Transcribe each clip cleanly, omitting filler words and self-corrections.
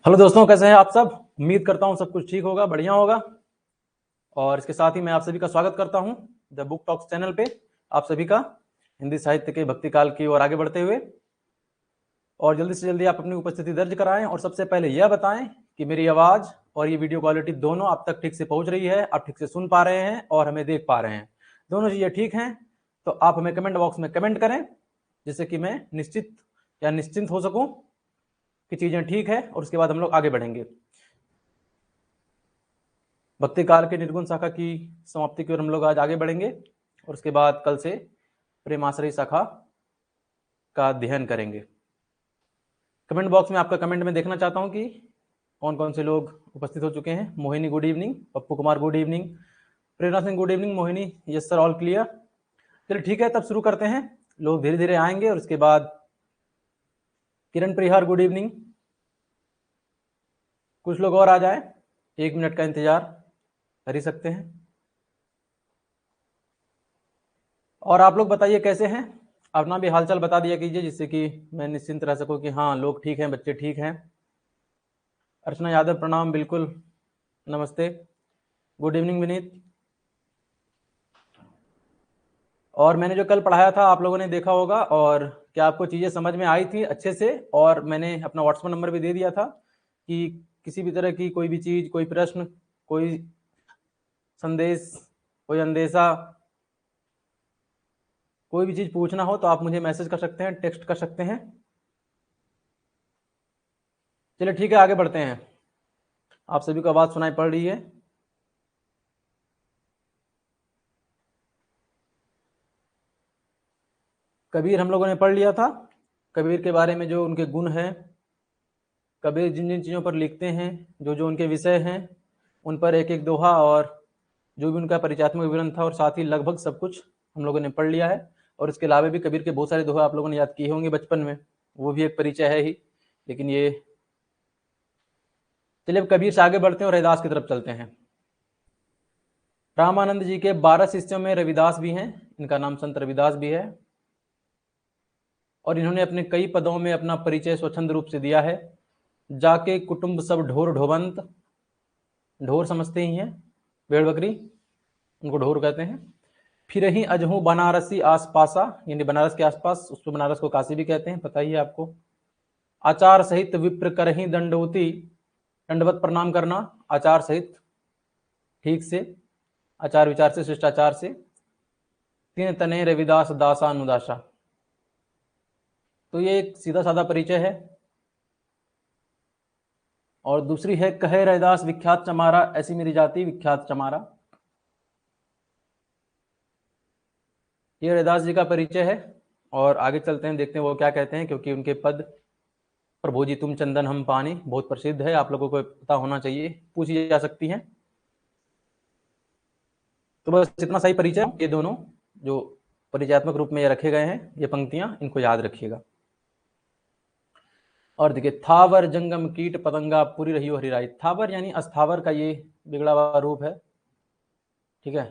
Hello दोस्तों, कैसे हैं आप सब। उम्मीद करता हूं सब कुछ ठीक होगा, बढ़िया होगा। और इसके साथ ही मैं आप सभी का स्वागत करता हूं द बुक टॉक्स चैनल पे, आप सभी का हिंदी साहित्य के भक्ति काल की ओर आगे बढ़ते हुए। और जल्दी से जल्दी आप अपनी उपस्थिति दर्ज कराएं और सबसे पहले यह बताएं कि मेरी आवाज़ और ये वीडियो क्वालिटी दोनों आप तक ठीक से पहुंच रही है, आप ठीक से सुन पा रहे हैं और हमें देख पा रहे हैं। दोनों चीज़ें ठीक हैं तो आप हमें कमेंट बॉक्स में कमेंट करें, जिससे कि मैं निश्चित या निश्चिंत हो सकूं कि चीज़ें ठीक है और उसके बाद हम लोग आगे बढ़ेंगे। भक्ति काल के निर्गुण शाखा की समाप्ति की ओर हम लोग आज आगे बढ़ेंगे और उसके बाद कल से प्रेमाश्रय शाखा का अध्ययन करेंगे। कमेंट बॉक्स में आपका कमेंट में देखना चाहता हूं कि कौन कौन से लोग उपस्थित हो चुके हैं। Mohini good evening, Pappu Kumar good evening, Prerna Singh good evening, Mohini yes sir all clear. चलिए ठीक है, तब शुरू करते हैं। लोग धीरे धीरे आएंगे और उसके बाद किरण प्रिहार गुड इवनिंग। कुछ लोग और आ जाए, 1 मिनट का इंतजार कर ही सकते हैं। और आप लोग बताइए कैसे हैं, अपना भी हालचाल बता दिया कीजिए, जिससे कि मैं निश्चिंत रह सकूं कि हाँ लोग ठीक हैं, बच्चे ठीक हैं। अर्चना यादव प्रणाम, बिल्कुल नमस्ते, गुड इवनिंग विनीत। और मैंने जो कल पढ़ाया था आप लोगों ने देखा होगा, और क्या आपको चीज़ें समझ में आई थी अच्छे से। और मैंने अपना व्हाट्सएप नंबर भी दे दिया था कि किसी भी तरह की कोई भी चीज़, कोई प्रश्न, कोई संदेश, कोई अंदेशा, कोई भी चीज़ पूछना हो तो आप मुझे मैसेज कर सकते हैं, टेक्स्ट कर सकते हैं। चलिए ठीक है, आगे बढ़ते हैं। आप सभी को आवाज़ सुनाई पड़ रही है। कबीर हम लोगों ने पढ़ लिया था। कबीर के बारे में जो उनके गुण हैं, कबीर जिन जिन चीज़ों पर लिखते हैं, जो जो उनके विषय हैं, उन पर एक एक दोहा और जो भी उनका परिचयात्मक विवरण था, और साथ ही लगभग सब कुछ हम लोगों ने पढ़ लिया है। और इसके अलावा भी कबीर के बहुत सारे दोहे आप लोगों ने याद किए होंगे बचपन में, वो भी एक परिचय है ही। लेकिन ये, चलिए अब कबीर से आगे बढ़ते हैं और रविदास की तरफ चलते हैं। रामानंद जी के 12 शिष्यों में रविदास भी हैं, इनका नाम संत रविदास भी है। और इन्होंने अपने कई पदों में अपना परिचय स्वच्छंद रूप से दिया है। जाके कुटुंब सब ढोर ढोबंत, ढोर समझते ही हैं, भेड़ बकरी, उनको ढोर कहते हैं। फिर ही अजहू बनारसी आसपासा, यानी बनारस के आसपास, उसको बनारस को काशी भी कहते हैं, पता ही है आपको। आचार सहित विप्र करही दंडवती, दंडवत प्रणाम करना, आचार सहित, ठीक से, आचार विचार से, शिष्टाचार से। तीन तने रविदास दासा अनुदासा, तो ये एक सीधा साधा परिचय है। और दूसरी है कहे रविदास विख्यात चमारा, ऐसी मेरी जाति विख्यात चमारा। ये रविदास जी का परिचय है। और आगे चलते हैं, देखते हैं वो क्या कहते हैं, क्योंकि उनके पद प्रभु जी तुम चंदन हम पानी बहुत प्रसिद्ध है, आप लोगों को पता होना चाहिए, पूछी जा सकती हैं। तो बस इतना सही परिचय, ये दोनों जो परिचयात्मक रूप में ये रखे गए हैं, ये पंक्तियां, इनको याद रखिएगा। और देखिए, थावर जंगम कीट पतंगा पूरी रही हो हरिराई। थावर यानी अस्थावर का ये बिगड़ा हुआ रूप है, ठीक है,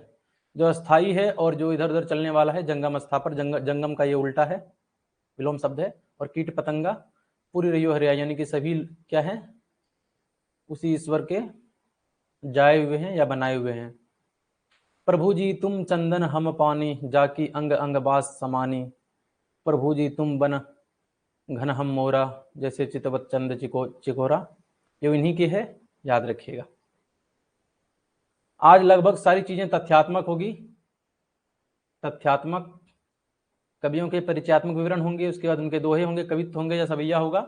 जो अस्थाई है और जो इधर उधर चलने वाला है। जंगम अस्थापर, जंगम का ये उल्टा है, विलोम शब्द है। और कीट पतंगा पूरी रही हो हरिराई, यानी कि सभी क्या है, उसी ईश्वर के जाए हुए हैं या बनाए हुए हैं। प्रभु जी तुम चंदन हम पानी, जाकी अंग अंग बास समानी। प्रभु जी तुम बन घन हम मोरा, जैसे चितवत चंद चिकोरा। ये इन्हीं की है, याद रखिएगा। आज लगभग सारी चीजें तथ्यात्मक होगी। तथ्यात्मक कवियों के परिचयात्मक विवरण होंगे, उसके बाद उनके दोहे होंगे, कवित्व होंगे या सवैया होगा।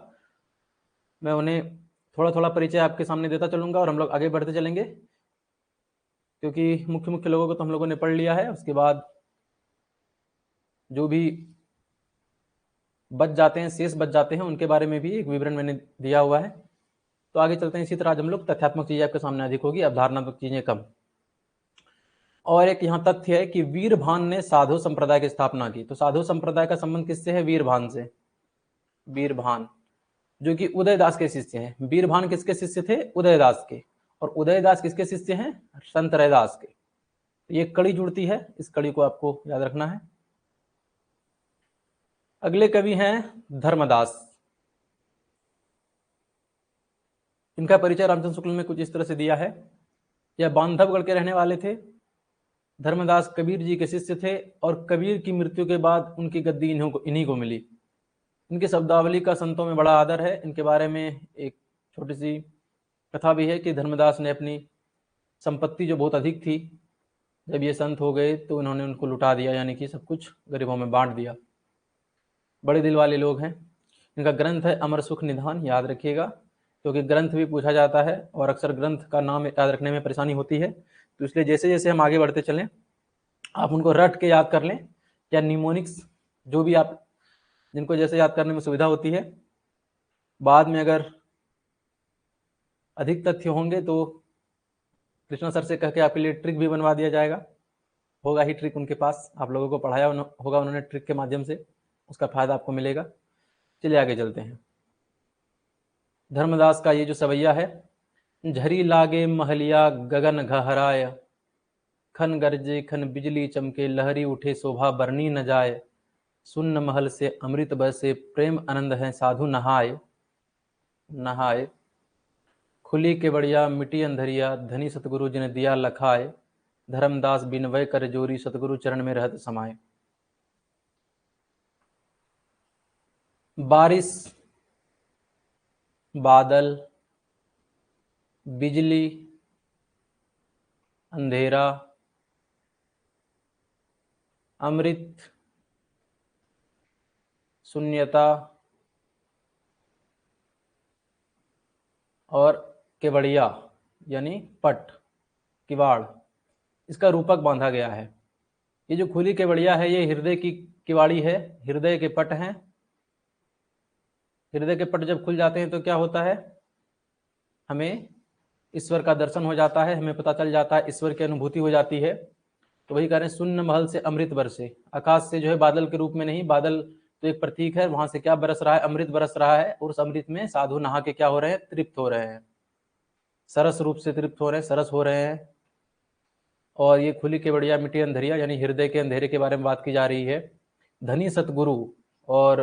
मैं उन्हें थोड़ा थोड़ा परिचय आपके सामने देता चलूंगा और हम लोग आगे बढ़ते चलेंगे, क्योंकि मुख्य मुख्य लोगों को तो हम लोगों ने पढ़ लिया है। उसके बाद जो भी बच जाते हैं, शेष बच जाते हैं, उनके बारे में भी एक विवरण मैंने दिया हुआ है। तो आगे चलते हैं। इसी तरह आज हम लोग तथ्यात्मक चीजें आपके सामने अधिक होगी, अवधारणात्मक चीजें कम। और एक यहाँ तथ्य है कि वीरभान ने साधु संप्रदाय की स्थापना की। तो साधु संप्रदाय का संबंध किससे है? वीरभान से। वीरभान जो कि उदयदास के शिष्य हैं। वीरभान किसके शिष्य थे? उदयदास के। और उदयदास किसके शिष्य हैं? संत रैदास के। ये कड़ी जुड़ती है, इस कड़ी को आपको याद रखना है। अगले कवि हैं धर्मदास। इनका परिचय रामचंद्र शुक्ल ने कुछ इस तरह से दिया है। यह बांधवगढ़ के रहने वाले थे। धर्मदास कबीर जी के शिष्य थे और कबीर की मृत्यु के बाद उनकी गद्दी इन्हीं को मिली। इनकी शब्दावली का संतों में बड़ा आदर है। इनके बारे में एक छोटी सी कथा भी है कि धर्मदास ने अपनी संपत्ति जो बहुत अधिक थी, जब ये संत हो गए तो उन्होंने उनको लुटा दिया, यानी कि सब कुछ गरीबों में बांट दिया। बड़े दिल वाले लोग हैं। इनका ग्रंथ है अमर सुख निधान, याद रखिएगा, क्योंकि ग्रंथ भी पूछा जाता है और अक्सर ग्रंथ का नाम याद रखने में परेशानी होती है। तो इसलिए जैसे जैसे हम आगे बढ़ते चलें आप उनको रट के याद कर लें, या निमोनिक्स जो भी आप जिनको जैसे याद करने में सुविधा होती है। बाद में अगर अधिक तथ्य होंगे तो कृष्णा सर से कह के आपके लिए ट्रिक भी बनवा दिया जाएगा। होगा ही ट्रिक उनके पास, आप लोगों को पढ़ाया होगा उन्होंने ट्रिक के माध्यम से, उसका फायदा आपको मिलेगा। चलिए आगे चलते हैं। धर्मदास का ये जो सवैया है, झरी लागे महलिया गगन घहराय, खन गरजे खन बिजली चमके, लहरी उठे शोभा बरनी न जाए, सुन्न महल से अमृत बरसे, प्रेम आनंद है साधु नहाय नहाय, खुली के बढ़िया मिटी अंधरिया, धनी सतगुरु जिन दिया लखाए, धर्मदास बिनवय कर जोरी, सतगुरु चरण में रहत समाये। बारिश, बादल, बिजली, अंधेरा, अमृत, शून्यता और केवड़िया यानी पट, किवाड़, इसका रूपक बांधा गया है। ये जो खुली केवड़िया है ये हृदय की किवाड़ी है, हृदय के पट हैं। हृदय के पट जब खुल जाते हैं तो क्या होता है, हमें ईश्वर का दर्शन हो जाता है, हमें पता चल जाता है, ईश्वर की अनुभूति हो जाती है। तो वही कह रहे हैं सुन्न महल से अमृत बरसे, आकाश से जो है बादल के रूप में नहीं, बादल तो एक प्रतीक है, वहां से क्या बरस रहा है, अमृत बरस रहा है, और उस अमृत में साधु नहा के क्या हो रहे हैं, तृप्त हो रहे हैं, सरस रूप से तृप्त हो रहे हैं, सरस हो रहे हैं। और ये खुली केवड़िया मिट्टी अंधेरिया यानी हृदय के अंधेरे के बारे में बात की जा रही है। धनी सतगुरु, और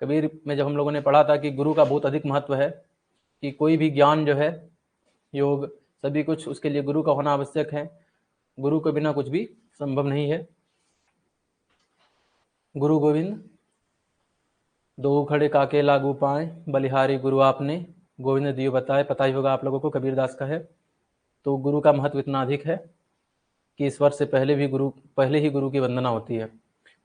कबीर में जब हम लोगों ने पढ़ा था कि गुरु का बहुत अधिक महत्व है, कि कोई भी ज्ञान जो है, योग, सभी कुछ उसके लिए गुरु का होना आवश्यक है, गुरु के बिना कुछ भी संभव नहीं है। गुरु गोविंद दो खड़े काके लागू पाए, बलिहारी गुरु आपने, गोविंद दियो बताए, पता ही होगा आप लोगों को, कबीरदास का है। तो गुरु का महत्व इतना अधिक है कि ईश्वर से पहले ही गुरु की वंदना होती है।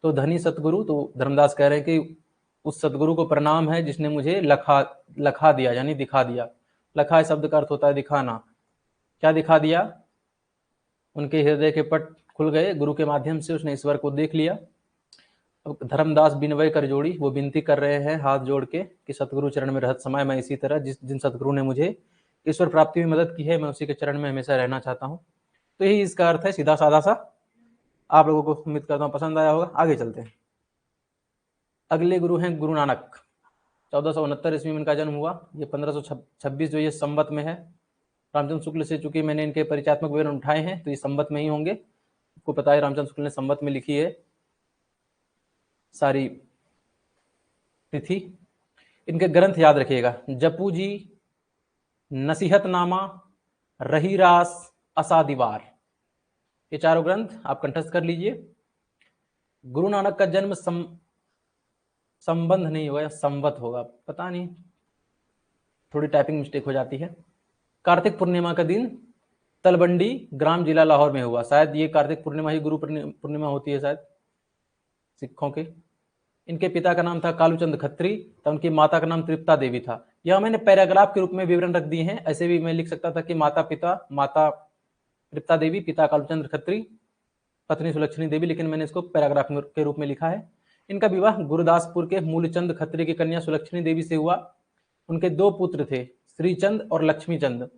तो धनी सतगुरु, तो धर्मदास कह रहे हैं कि उस सतगुरु को प्रणाम है जिसने मुझे लखा दिया, यानी दिखा दिया। लखा शब्द का अर्थ होता है दिखाना। क्या दिखा दिया, उनके हृदय के पट खुल गए, गुरु के माध्यम से उसने ईश्वर को देख लिया। अब धर्मदास बिनवय कर जोड़ी, वो विनती कर रहे हैं हाथ जोड़ के कि सतगुरु चरण में रहत समाये, मैं इसी तरह जिन सतगुरु ने मुझे ईश्वर प्राप्ति में मदद की है, मैं उसी के चरण में हमेशा रहना चाहता हूँ। तो यही इसका अर्थ है, सीधा साधा सा। आप लोगों को उम्मीद करता हूँ पसंद आया होगा। आगे चलते हैं। अगले गुरु हैं गुरु नानक। 1469 ईस्वी में इनका जन्म हुआ। ये 1526 जो ये संवत में है। रामचंद्र शुक्ल से चूंकि मैंने इनके परिचयात्मक विवरण उठाए हैं तो ये संवत में ही होंगे। आपको पता है रामचंद्र शुक्ल ने संवत में लिखी है सारी तिथि। इनके ग्रंथ याद रखिएगा, जपू जी, नसीहतनामा, रहीरास, असादीवार, ये चारों ग्रंथ आप कंठस्थ कर लीजिए। गुरु नानक का जन्म संबंध नहीं होगा, संवत होगा, पता नहीं, थोड़ी टाइपिंग मिस्टेक हो जाती है। कार्तिक पूर्णिमा का दिन तलबंडी ग्राम जिला लाहौर में हुआ। शायद ये कार्तिक पूर्णिमा ही गुरु पूर्णिमा होती है शायद सिखों के। इनके पिता का नाम था कालूचंद खत्री, तो उनकी माता का नाम तृप्ता देवी था। यह मैंने पैराग्राफ के रूप में विवरण रख दिए हैं। ऐसे भी मैं लिख सकता था कि माता तृप्ता देवी, पिता कालूचंद खत्री, पत्नी सुलक्षणी देवी, लेकिन मैंने इसको पैराग्राफ के रूप में लिखा है। इनका विवाह गुरुदासपुर के मूलचंद खत्री की कन्या सुलक्षणी देवी से हुआ। उनके दो पुत्र थे, श्रीचंद और लक्ष्मीचंद।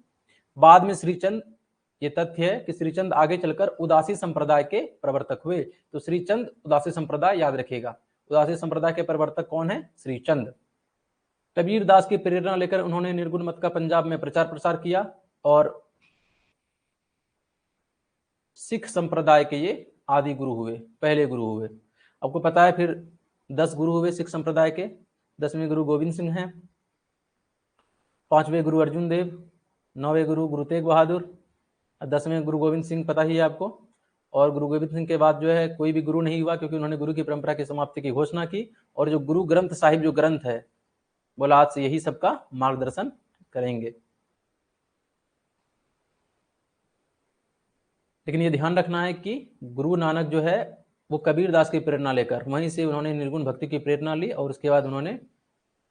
बाद में श्रीचंद, ये तथ्य है कि श्रीचंद आगे चलकर उदासी संप्रदाय के प्रवर्तक हुए। तो श्रीचंद उदासी संप्रदाय याद रखिएगा। उदासी संप्रदाय के प्रवर्तक कौन है? श्रीचंद। कबीर दास की प्रेरणा लेकर उन्होंने निर्गुण मत का पंजाब में प्रचार प्रसार किया और सिख संप्रदाय के ये आदि गुरु हुए, पहले गुरु हुए। आपको पता है फिर 10 गुरु हुए सिख संप्रदाय के। 10वें गुरु गोविंद सिंह हैं। 5वें गुरु अर्जुन देव, 9वें गुरु गुरु तेग बहादुर, 10वें गुरु गोविंद सिंह, पता ही है आपको। और गुरु गोविंद सिंह के बाद जो है कोई भी गुरु नहीं हुआ, क्योंकि उन्होंने गुरु की परंपरा की समाप्ति की घोषणा की। और जो गुरु ग्रंथ साहिब जो ग्रंथ है, बोला आज से यही सबका मार्गदर्शन करेंगे। लेकिन ये ध्यान रखना है कि गुरु नानक जो है वो कबीर दास की प्रेरणा लेकर, वहीं से उन्होंने निर्गुण भक्ति की प्रेरणा ली और उसके बाद उन्होंने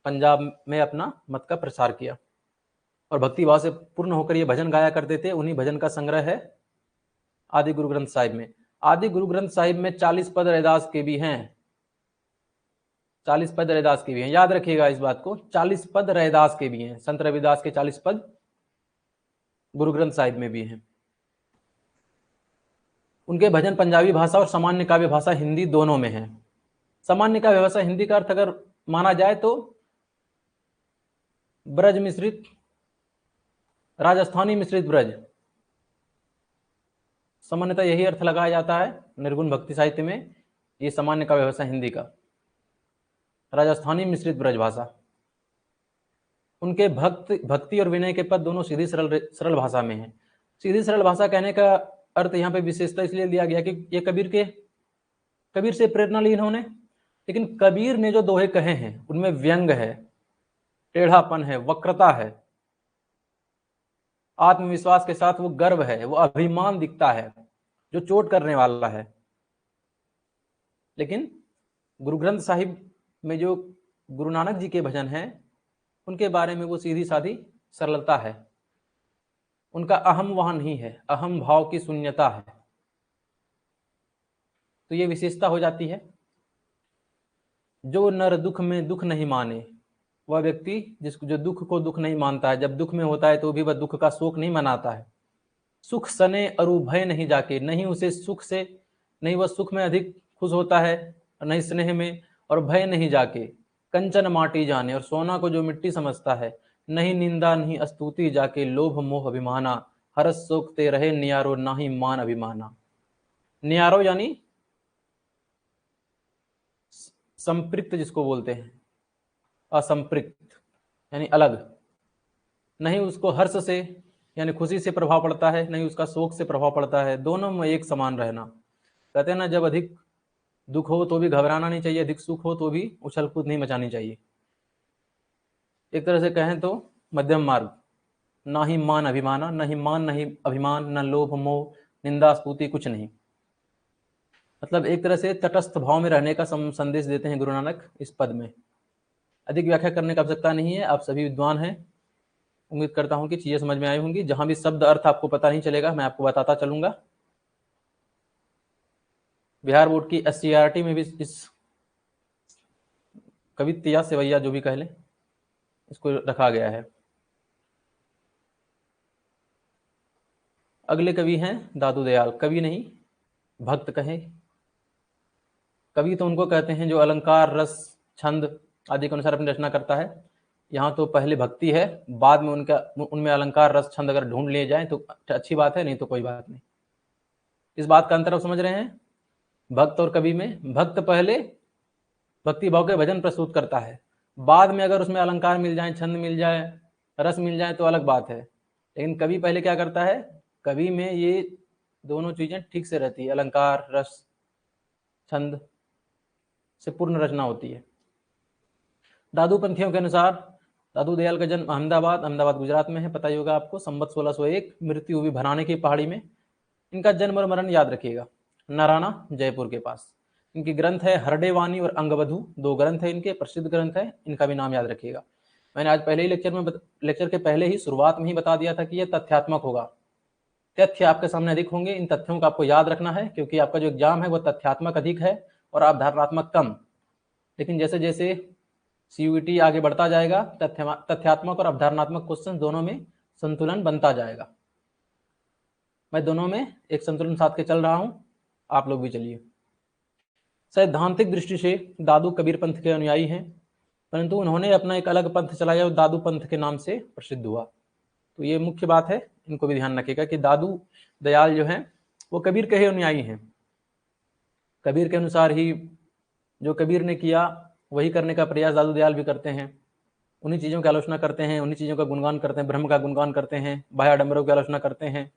पंजाब में अपना मत का प्रसार किया और भक्ति भाव से पूर्ण होकर ये भजन गाया करते थे। उन्हीं भजन का संग्रह है आदि गुरु ग्रंथ साहिब में। आदि गुरु ग्रंथ साहिब में 40 पद रैदास के भी हैं, 40 पद रैदास के भी हैं, याद रखिएगा इस बात को, 40 पद रैदास के भी हैं। संत रविदास के 40 पद गुरु ग्रंथ साहिब में भी हैं। उनके भजन पंजाबी भाषा और सामान्य काव्य भाषा हिंदी दोनों में है। सामान्य काव्य भाषा हिंदी का अर्थ अगर माना जाए तो ब्रज मिश्रित, राजस्थानी मिश्रित ब्रज, सामान्यतः यही अर्थ लगाया जाता है निर्गुण भक्ति साहित्य में। ये सामान्य काव्य भाषा हिंदी का, राजस्थानी मिश्रित ब्रज भाषा। उनके भक्ति और विनय के पद दोनों सीधी सरल भाषा में है। सीधी सरल भाषा कहने का अर्थ यहाँ पे विशेषता इसलिए लिया गया कि ये कबीर से प्रेरणा ली इन्होंने। लेकिन कबीर ने जो दोहे कहे हैं उनमें व्यंग है, टेढ़ापन है, वक्रता है, आत्मविश्वास के साथ वो गर्व है, वो अभिमान दिखता है जो चोट करने वाला है। लेकिन गुरु ग्रंथ साहिब में जो गुरु नानक जी के भजन हैं उनके बारे में वो सीधी साधी सरलता है। उनका अहम वहां नहीं है, अहम भाव की शून्यता है। तो ये विशेषता हो जाती है। जो नर दुख में दुख नहीं माने, वह व्यक्ति जो दुख को दुख नहीं मानता है, जब दुख में होता है तो भी वह दुख का शोक नहीं मनाता है। सुख सने अरु भय नहीं जाके, नहीं उसे सुख से, नहीं वह सुख में अधिक खुश होता है और नहीं स्नेह में, और भय नहीं जाके। कंचन माटी जाने, और सोना को जो मिट्टी समझता है, नहीं निंदा नहीं स्तुति जाके। लोभ मोह अभिमाना, हर्ष शोक ते रहे नियारो, नाही मान अभिमाना। नियारो यानी संपृक्त जिसको बोलते हैं, असंपृक्त यानी अलग। नहीं उसको हर्ष से यानी खुशी से प्रभाव पड़ता है, नहीं उसका शोक से प्रभाव पड़ता है, दोनों में एक समान रहना। कहते हैं ना, जब अधिक दुख हो तो भी घबराना नहीं चाहिए, अधिक सुख हो तो भी उछल कूद नहीं मचानी चाहिए। एक तरह से कहें तो मध्यम मार्ग, ना ही मान अभिमाना, नहीं मान नहीं अभिमान, न लोभ मोह निंदा स्तुति, कुछ नहीं। मतलब एक तरह से तटस्थ भाव में रहने का संदेश देते हैं गुरु नानक इस पद में। अधिक व्याख्या करने की आवश्यकता नहीं है, आप सभी विद्वान हैं, उम्मीद करता हूं कि चीजें समझ में आई होंगी। जहां भी शब्द अर्थ आपको पता नहीं चलेगा मैं आपको बताता चलूंगा। बिहार बोर्ड की SCRT में भी इस कवित्त या सेवैया जो भी कह लें इसको रखा गया है। अगले कवि हैं दादू दयाल। कवि नहीं भक्त कहें। कवि तो उनको कहते हैं जो अलंकार रस छंद आदि के अनुसार अपनी रचना करता है। यहाँ तो पहले भक्ति है, बाद में उनमें अलंकार रस छंद अगर ढूंढ लिए जाए तो अच्छी बात है, नहीं तो कोई बात नहीं। इस बात का अंतर आप समझ रहे हैं भक्त और कवि में। भक्त पहले भक्ति भाव के भजन प्रस्तुत करता है, बाद में अगर उसमें अलंकार मिल जाए, छंद मिल जाए, रस मिल जाए तो अलग बात है। लेकिन कवि पहले क्या करता है, कवि में ये दोनों चीजें ठीक से रहती है, अलंकार रस छंद से पूर्ण रचना होती है। दादू पंथियों के अनुसार दादू दयाल का जन्म अहमदाबाद गुजरात में है, पता ही होगा आपको। संवत 1601, मृत्यु हुई भराने की पहाड़ी में। इनका जन्म और मरण याद रखिएगा, नारायणा जयपुर के पास। इनकी ग्रंथ है हरडे वाणी और अंगवधु, 2 ग्रंथ है इनके, प्रसिद्ध ग्रंथ है। इनका भी नाम याद रखिएगा। मैंने आज पहले ही लेक्चर के पहले ही शुरुआत में ही बता दिया था कि यह तथ्यात्मक होगा। तथ्य आपके सामने अधिक होंगे, इन तथ्यों को आपको याद रखना है, क्योंकि आपका जो एग्जाम है वो तथ्यात्मक अधिक है और अवधारणात्मक कम। लेकिन जैसे जैसे CUET आगे बढ़ता जाएगा, तथ्यात्मक और अवधारणात्मक क्वेश्चन दोनों में संतुलन बनता जाएगा। मैं दोनों में एक संतुलन साध के चल रहा हूं, आप लोग भी चलिए। सैद्धांतिक दृष्टि से दादू कबीर पंथ के अनुयायी हैं, परंतु उन्होंने अपना एक अलग पंथ चलाया और दादू पंथ के नाम से प्रसिद्ध हुआ। तो ये मुख्य बात है, इनको भी ध्यान रखिएगा कि दादू दयाल जो हैं वो कबीर के ही अनुयायी हैं। कबीर के अनुसार ही जो कबीर ने किया वही करने का प्रयास दादू दयाल भी करते हैं। उन्हीं चीज़ों की आलोचना करते हैं, उन्हीं चीज़ों का गुणगान करते हैं, ब्रह्म का गुणगान करते हैं, बाह्य आडंबरों की आलोचना करते हैं,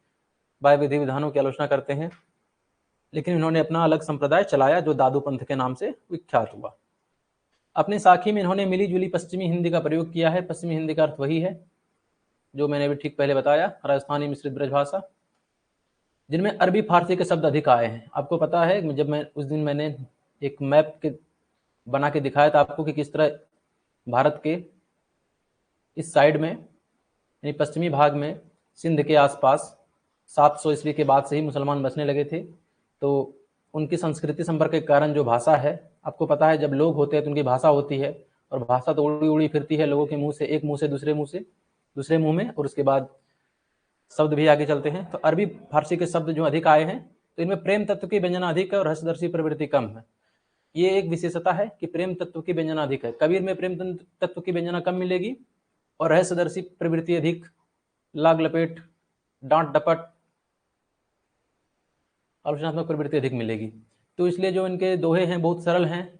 बाह्य विधि विधानों की आलोचना करते हैं। लेकिन इन्होंने अपना अलग संप्रदाय चलाया जो दादू पंथ के नाम से विख्यात हुआ। अपनी साखी में इन्होंने मिली जुली पश्चिमी हिंदी का प्रयोग किया है। पश्चिमी हिंदी का अर्थ वही है जो मैंने अभी ठीक पहले बताया, राजस्थानी मिश्रित ब्रजभाषा, जिनमें अरबी फारसी के शब्द अधिक आए हैं। आपको पता है जब मैं उस दिन मैंने एक मैप के बना के दिखाया था आपको कि किस तरह भारत के इस साइड में यानी पश्चिमी भाग में सिंध के आसपास 700 ईस्वी के बाद से ही मुसलमान बसने लगे थे। तो उनकी संस्कृति संपर्क के कारण जो भाषा है, आपको पता है जब लोग होते हैं तो उनकी भाषा होती है, और भाषा तो उड़ी उड़ी फिरती है लोगों के मुंह से, एक मुंह से दूसरे मुंह में, और उसके बाद शब्द भी आगे चलते हैं। तो अरबी फारसी के शब्द जो अधिक आए हैं, तो इनमें प्रेम तत्व की व्यंजना अधिक है और रसदर्शी प्रवृत्ति कम है। ये एक विशेषता है कि प्रेम तत्व की व्यंजना अधिक है। कबीर में प्रेम तत्व की व्यंजना कम मिलेगी और रहस्यदर्शी प्रवृत्ति अधिक, लाग लपेट, डांट डपट, आलोचनात्मक प्रवृत्ति अधिक मिलेगी। तो इसलिए जो इनके दोहे हैं बहुत सरल हैं,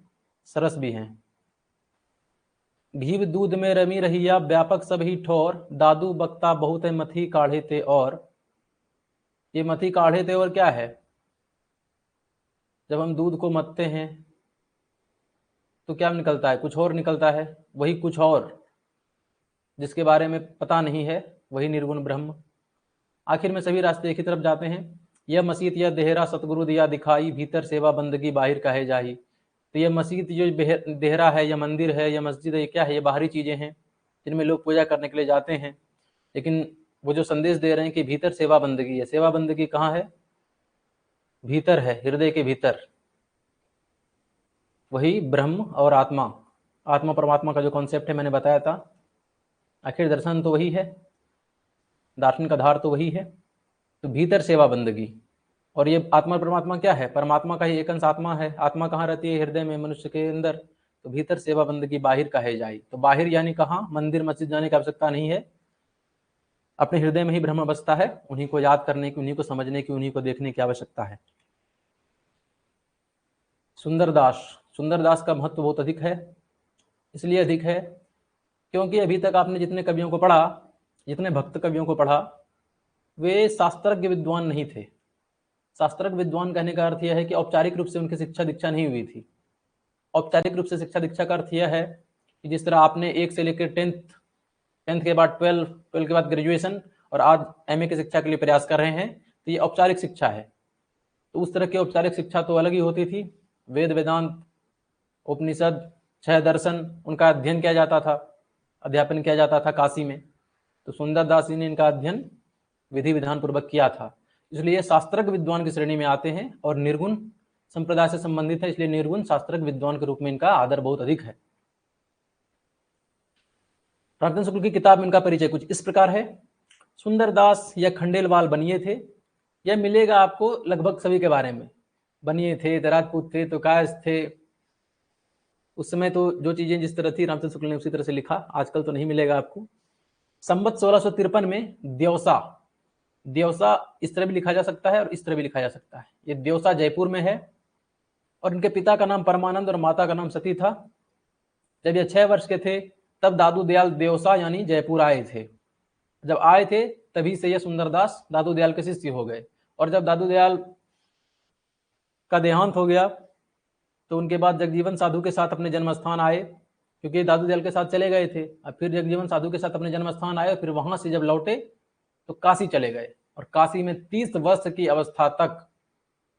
सरस भी हैं। घीव दूध में रमी रहिया व्यापक सब ही ठोर, दादू बक्ता बहुत है मथी काढ़े ते और। ये मथी काढ़े ते और क्या है? जब हम दूध को मथते हैं तो क्या निकलता है? कुछ और निकलता है। वही कुछ और जिसके बारे में पता नहीं है, वही निर्गुण ब्रह्म। आखिर में सभी रास्ते एक ही तरफ जाते हैं। यह मसीत यह देहरा सतगुरु दिया दिखाई, भीतर सेवा बंदगी बाहर कहे जाही। तो यह मसीत जो देहरा है, या मंदिर है, या मस्जिद है, ये क्या है? ये बाहरी चीज़ें हैं जिनमें लोग पूजा करने के लिए जाते हैं। लेकिन वो जो संदेश दे रहे हैं कि भीतर सेवा बंदगी है। सेवा बंदगी कहाँ है? भीतर है, हृदय के भीतर। वही ब्रह्म और आत्मा, आत्मा परमात्मा का जो कॉन्सेप्ट है मैंने बताया था। आखिर दर्शन तो वही है, दार्शनिक आधार तो वही है। तो भीतर सेवा बंदगी, और ये आत्मा परमात्मा क्या है? परमात्मा का ही एक अंश आत्मा है। आत्मा कहाँ रहती है? हृदय में, मनुष्य के अंदर। तो भीतर सेवा बंदगी बाहर कहे जाए। तो बाहर यानी कहाँ? मंदिर मस्जिद जाने की आवश्यकता नहीं है। अपने हृदय में ही ब्रह्म बसता है, उन्हीं को याद करने की, उन्हीं को समझने की, उन्हीं को देखने की आवश्यकता है। सुंदरदास, सुंदरदास का महत्व बहुत अधिक है। इसलिए अधिक है क्योंकि अभी तक आपने जितने कवियों को पढ़ा, जितने भक्त कवियों को पढ़ा, वे शास्त्रज्ञ विद्वान नहीं थे। शास्त्रज्ञ विद्वान कहने का अर्थ यह है कि औपचारिक रूप से उनकी शिक्षा दीक्षा नहीं हुई थी। औपचारिक रूप से शिक्षा दीक्षा का अर्थ यह है कि जिस तरह आपने 1 से लेकर 10th के बाद 12 के बाद ग्रेजुएशन, और आज MA की शिक्षा के लिए प्रयास कर रहे हैं, तो ये औपचारिक शिक्षा है। तो उस तरह की औपचारिक शिक्षा तो अलग ही होती थी। वेद वेदांत उपनिषद 6 दर्शन, उनका अध्ययन किया जाता था, अध्यापन किया जाता था काशी में। तो सुंदरदास जी ने इनका अध्ययन विधि विधान पूर्वक किया था, इसलिए शास्त्रज्ञ विद्वान की श्रेणी में आते हैं और निर्गुण संप्रदाय से संबंधित है, इसलिए निर्गुण शास्त्रज्ञ विद्वान के रूप में इनका आदर बहुत अधिक है। प्रार्थना शुक्ल की किताब में इनका परिचय कुछ इस प्रकार है। सुंदरदास या खंडेलवाल बनिए थे, यह मिलेगा आपको लगभग सभी के बारे में। बनिए थे, राजपूत थे, तो कायस्थ थे। उस समय तो जो चीजें जिस तरह थी रामचंद्र शुक्ल ने उसी तरह से लिखा, आजकल तो नहीं मिलेगा आपको। संवत 1653 में देवसा, देवसा इस तरह भी लिखा जा सकता है और इस तरह भी लिखा जा सकता है। ये देवसा जयपुर में है, और इनके पिता का नाम परमानंद और माता का नाम सती था। जब ये 6 वर्ष के थे तब दादू दयाल देवसा यानी जयपुर आए थे। जब आए थे तभी से ये सुंदरदास दादू दयाल के शिष्य हो गए, और जब दादू दयाल का देहांत हो गया तो उनके बाद जगजीवन साधु के साथ अपने जन्म स्थान आए, क्योंकि दादू दयाल के साथ चले गए थे। अब फिर जगजीवन साधु के साथ अपने जन्म स्थान आए, फिर वहां से जब लौटे तो काशी चले गए, और काशी में 30 वर्ष की अवस्था तक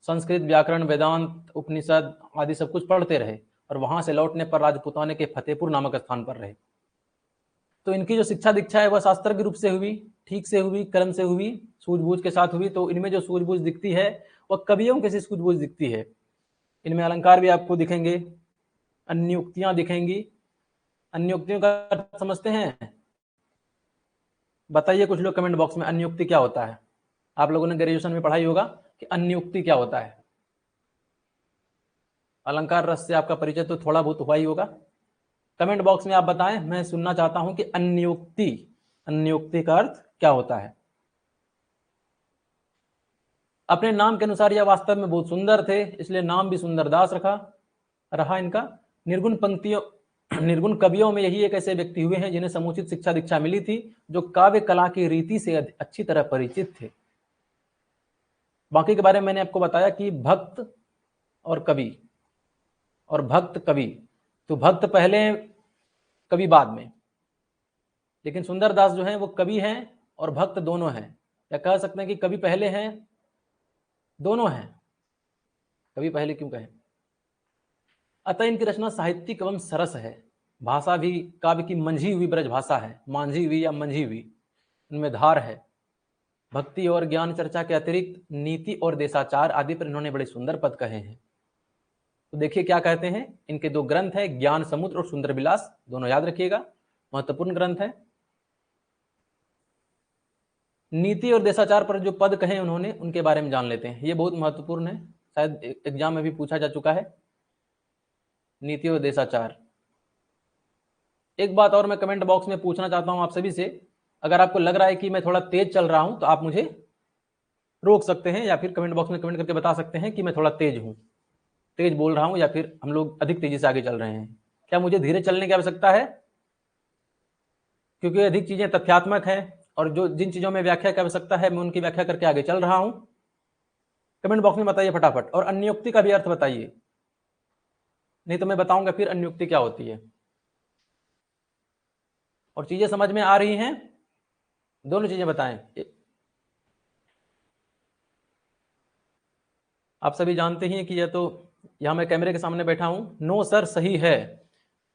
संस्कृत, व्याकरण, वेदांत, उपनिषद आदि सब कुछ पढ़ते रहे, और वहां से लौटने पर राजपूताने के फतेहपुर नामक स्थान पर रहे। तो इनकी जो शिक्षा दीक्षा है वह शास्त्रज्ञ रूप से हुई, ठीक से हुई, कर्म से हुई, सूझबूझ के साथ हुई। तो इनमें जो सूझबूझ दिखती है वह कवियों की सूझबूझ दिखती है। इनमें अलंकार भी आपको दिखेंगे, अन्योक्तियां दिखेंगी। अन्योक्तियों का अर्थ समझते हैं? बताइए कुछ लोग कमेंट बॉक्स में, अन्योक्ति क्या होता है? आप लोगों ने ग्रेजुएशन में पढ़ाई होगा कि अन्योक्ति क्या होता है। अलंकार रस से आपका परिचय तो थोड़ा बहुत हुआ ही होगा। कमेंट बॉक्स में आप बताएं, मैं सुनना चाहता हूं कि अन्योक्ति, अन्योक्ति का अर्थ क्या होता है। अपने नाम के अनुसार यह वास्तव में बहुत सुंदर थे, इसलिए नाम भी सुंदरदास रखा रहा इनका। निर्गुण पंक्तियों निर्गुण कवियों में यही एक ऐसे व्यक्ति हुए हैं जिन्हें समुचित शिक्षा दीक्षा मिली थी, जो काव्य कला की रीति से अच्छी तरह परिचित थे। बाकी के बारे में मैंने आपको बताया कि भक्त और कवि और भक्त कवि, तो भक्त पहले कवि बाद में, लेकिन सुंदरदास जो है वो कवि हैं और भक्त दोनों हैं, या कह सकते हैं कि कवि पहले हैं, दोनों हैं। कवि पहले क्यों कहें? अतः इनकी रचना साहित्यिक एवं सरस है, भाषा भी काव्य की मंझी हुई ब्रज भाषा है, मांझी हुई या मंझी हुई, उनमें धार है। भक्ति और ज्ञान चर्चा के अतिरिक्त नीति और देशाचार आदि पर इन्होंने बड़े सुंदर पद कहे हैं। तो देखिए क्या कहते हैं, इनके दो ग्रंथ है, ज्ञान समुद्र और सुंदर विलास, दोनों याद रखिएगा, महत्वपूर्ण ग्रंथ है। नीति और देशाचार पर जो पद कहे उन्होंने, उनके बारे में जान लेते हैं, ये बहुत महत्वपूर्ण है, शायद एग्जाम में भी पूछा जा चुका है, नीति और देशाचार। एक बात और मैं कमेंट बॉक्स में पूछना चाहता हूं आप सभी से, अगर आपको लग रहा है कि मैं थोड़ा तेज चल रहा हूं तो आप मुझे रोक सकते हैं, या फिर कमेंट बॉक्स में कमेंट करके बता सकते हैं कि मैं थोड़ा तेज हूं, तेज बोल रहा हूं, या फिर हम लोग अधिक तेजी से आगे चल रहे हैं। क्या मुझे धीरे चलने की आवश्यकता है? क्योंकि अधिक चीजें तथ्यात्मक है, और जो जिन चीजों में व्याख्या की आवश्यकता है मैं उनकी व्याख्या करके आगे चल रहा हूं। कमेंट बॉक्स में बताइए फटाफट, और अन्योक्ति का भी अर्थ बताइए, नहीं तो मैं बताऊंगा फिर अन्योक्ति क्या होती है। और चीजें समझ में आ रही हैं? दोनों चीजें बताएं। आप सभी जानते ही हैं कि यह तो यहां मैं कैमरे के सामने बैठा हूं, नो सर सही है,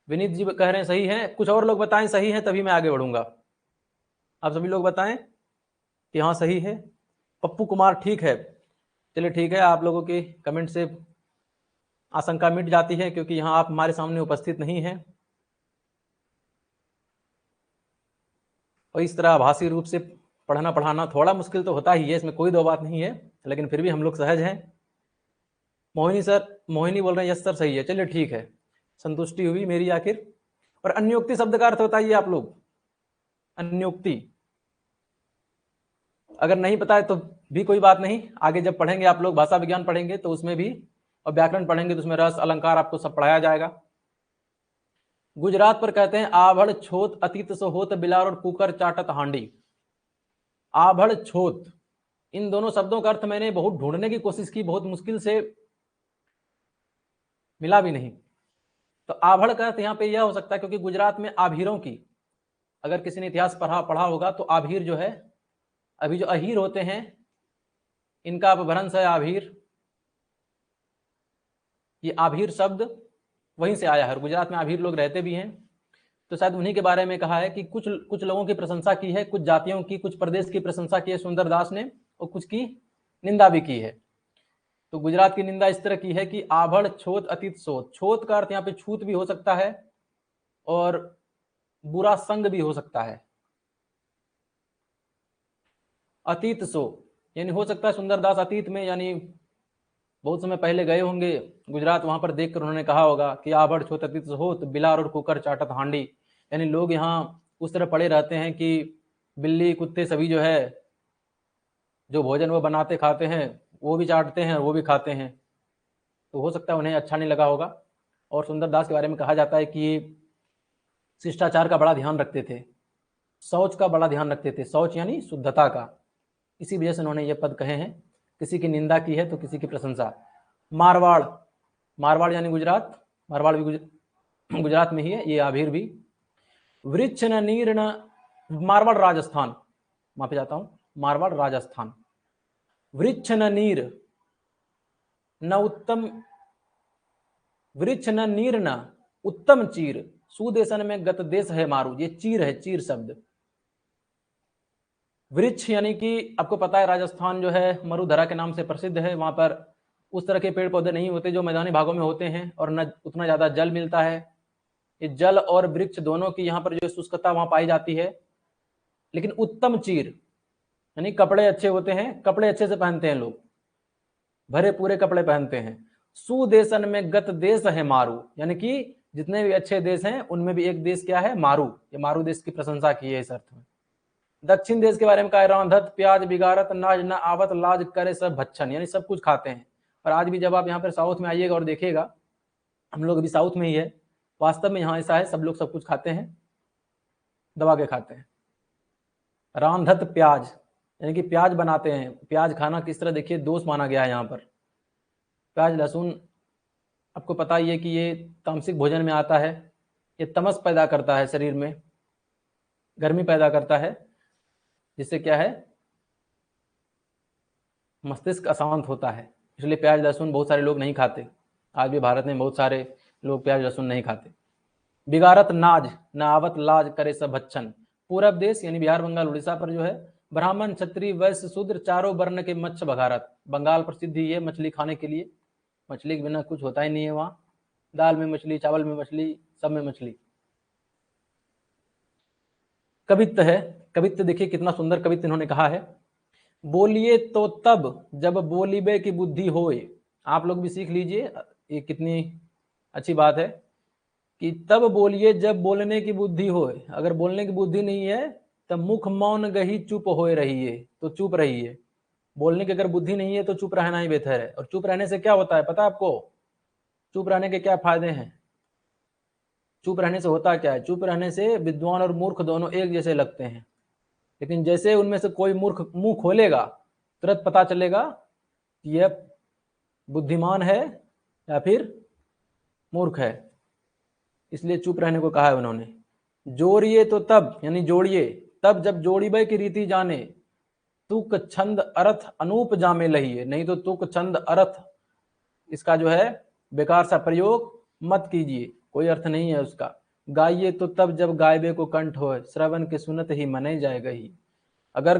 विनीत जी कह रहे हैं सही है, कुछ और लोग बताएं सही है तभी मैं आगे बढ़ूंगा। आप सभी लोग बताएं कि हाँ सही है। पप्पू कुमार ठीक है, चलिए ठीक है, आप लोगों के कमेंट से आशंका मिट जाती है क्योंकि यहां आप हमारे सामने उपस्थित नहीं हैं, और इस तरह आभासी रूप से पढ़ना पढ़ाना थोड़ा मुश्किल तो होता ही है, इसमें कोई दो बात नहीं है, लेकिन फिर भी हम लोग सहज हैं। मोहिनी सर, मोहिनी बोल रहे हैं यस सर सही है, चलिए ठीक है, संतुष्टि हुई मेरी आखिर। और अन्योक्ति शब्द का अर्थ बताइए आप लोग, अन्योक्ति अगर नहीं पता है तो भी कोई बात नहीं, आगे जब पढ़ेंगे आप लोग भाषा विज्ञान पढ़ेंगे तो उसमें भी, और व्याकरण पढ़ेंगे तो उसमें रस अलंकार आपको सब पढ़ाया जाएगा। गुजरात पर कहते हैं आभड़ छोत अतीत सो होत बिलार और कुकर चाटत हांडी। आभड़ छोत, इन दोनों शब्दों का अर्थ मैंने बहुत ढूंढने की कोशिश की, बहुत मुश्किल से मिला भी नहीं। तो आभड़ का अर्थ यहाँ पे यह हो सकता है क्योंकि गुजरात में आभीरों की, अगर किसी ने इतिहास पढ़ा होगा तो आभीर जो है, अभी जो अहीर होते हैं इनका अपभ्रंश है आभीर, ये आभीर शब्द वहीं से आया है, गुजरात में आभीर लोग रहते भी हैं, तो शायद उन्हीं के बारे में कहा है कि कुछ लोगों की प्रशंसा की है, कुछ जातियों की, कुछ प्रदेश की प्रशंसा की है सुंदरदास ने, और कुछ की निंदा भी की है। तो गुजरात की निंदा इस तरह की है कि आभड़ छोत अतीत सोत, छोत का अर्थ यहाँ पे छूत भी हो सकता है और बुरा संग भी हो सकता है। अतीत सो यानी हो सकता है सुंदरदास अतीत में, यानी बहुत समय पहले गए होंगे गुजरात, वहां पर देखकर उन्होंने कहा होगा कि आभड़ छोत अतीत होत बिलार और कुकर चाटत हांडी, यानी लोग यहाँ उस तरह पड़े रहते हैं कि बिल्ली कुत्ते सभी जो है जो भोजन वो बनाते खाते हैं वो भी चाटते हैं और वो भी खाते हैं, तो हो सकता है उन्हें अच्छा नहीं लगा होगा। और सुंदरदास के बारे में कहा जाता है कि ये शिष्टाचार का बड़ा ध्यान रखते थे, शौच का बड़ा ध्यान रखते थे, शौच यानी शुद्धता का, इसी वजह से उन्होंने ये पद कहे हैं, किसी की निंदा की है तो किसी की प्रशंसा। मारवाड़, मारवाड़ यानी गुजरात, मारवाड़ भी गुजरात में ही है, ये आभीर भी। वृक्ष न नीर न, मारवाड़ राजस्थान, वहां पे जाता हूं, मारवाड़ राजस्थान। वृक्ष न नीर न उत्तम, वृक्ष न नीर न उत्तम चीर, सुदेशन में गत देश है मारू, ये चीर है, चीर शब्द। वृक्ष यानी कि आपको पता है राजस्थान जो है मरुधरा के नाम से प्रसिद्ध है, वहां पर उस तरह के पेड़ पौधे नहीं होते जो मैदानी भागों में होते हैं, और न उतना ज्यादा जल मिलता है, ये जल और वृक्ष दोनों की यहाँ पर जो शुष्कता वहां पाई जाती है। लेकिन उत्तम चीर यानी कपड़े अच्छे होते हैं, कपड़े अच्छे से पहनते हैं लोग, भरे पूरे कपड़े पहनते हैं। सुदेशन में गत देश है मारू, यानी कि जितने भी अच्छे देश हैं उनमें भी एक देश क्या है, मारू, ये मारू देश की प्रशंसा की है इस अर्थ में। दक्षिण देश के बारे में कहा, रांधत प्याज बिगाड़त नाज न आवत लाज करे सब भच्छन, यानी सब कुछ खाते हैं। और आज भी जब आप यहाँ पर साउथ में आइएगा और देखिएगा, हम लोग अभी साउथ में ही है, वास्तव में यहाँ ऐसा है, सब लोग सब कुछ खाते हैं, दबा के खाते हैं। रांधत प्याज, यानी कि प्याज बनाते हैं। प्याज खाना किस तरह, देखिए दोष माना गया है यहाँ पर। प्याज लहसुन आपको पता ही है कि ये तामसिक भोजन में आता है। ये तमस पैदा करता है, शरीर में गर्मी पैदा करता है, जिससे क्या है, मस्तिष्क अशांत होता है। इसलिए प्याज लहसुन बहुत सारे लोग नहीं खाते। आज भी भारत में बहुत सारे लोग प्याज लहसुन नहीं खाते। बिगारत नाज नावत लाज करे सब भक्षण। पूरब देश यानी बिहार बंगाल उड़ीसा पर जो है ब्राह्मण क्षत्रिय वैश्य शूद्र चारों वर्ण के मत्स्य भगारत। बंगाल प्रसिद्ध ही है मछली खाने के लिए। मछली के बिना कुछ होता ही नहीं है वहाँ। दाल में मछली, चावल में मछली, सब में मछली। कवित्त है, कवित्त देखिए कितना सुंदर कवित्त इन्होंने कहा है। बोलिए तो तब जब बोलिबे की बुद्धि होए। आप लोग भी सीख लीजिए, ये कितनी अच्छी बात है कि तब बोलिए जब बोलने की बुद्धि होए। अगर बोलने की बुद्धि नहीं है तब मुख मौन गही चुप होए रहिए, तो चुप रहिए। बोलने की अगर बुद्धि नहीं है तो चुप रहना ही बेहतर है। और चुप रहने से क्या होता है पता है आपको? चुप रहने के क्या फायदे हैं? चुप रहने से होता क्या है? चुप रहने से विद्वान और मूर्ख दोनों एक जैसे लगते हैं, लेकिन जैसे उनमें से कोई मूर्ख मुंह खोलेगा तुरंत पता चलेगा कि यह बुद्धिमान है या फिर मूर्ख है। इसलिए चुप रहने को कहा है उन्होंने। जोड़िए तो तब, यानी जोड़िए तब जब जोड़िबे की रीति जाने। तुक छंद अर्थ अनूप जामे लहिए। नहीं तो तुक छंद अर्थ इसका जो है बेकार सा प्रयोग मत कीजिए, कोई अर्थ नहीं है उसका। गाइए तो तब जब गायबे को कंठ हो, श्रवण के सुनत ही मने जाएगा ही। अगर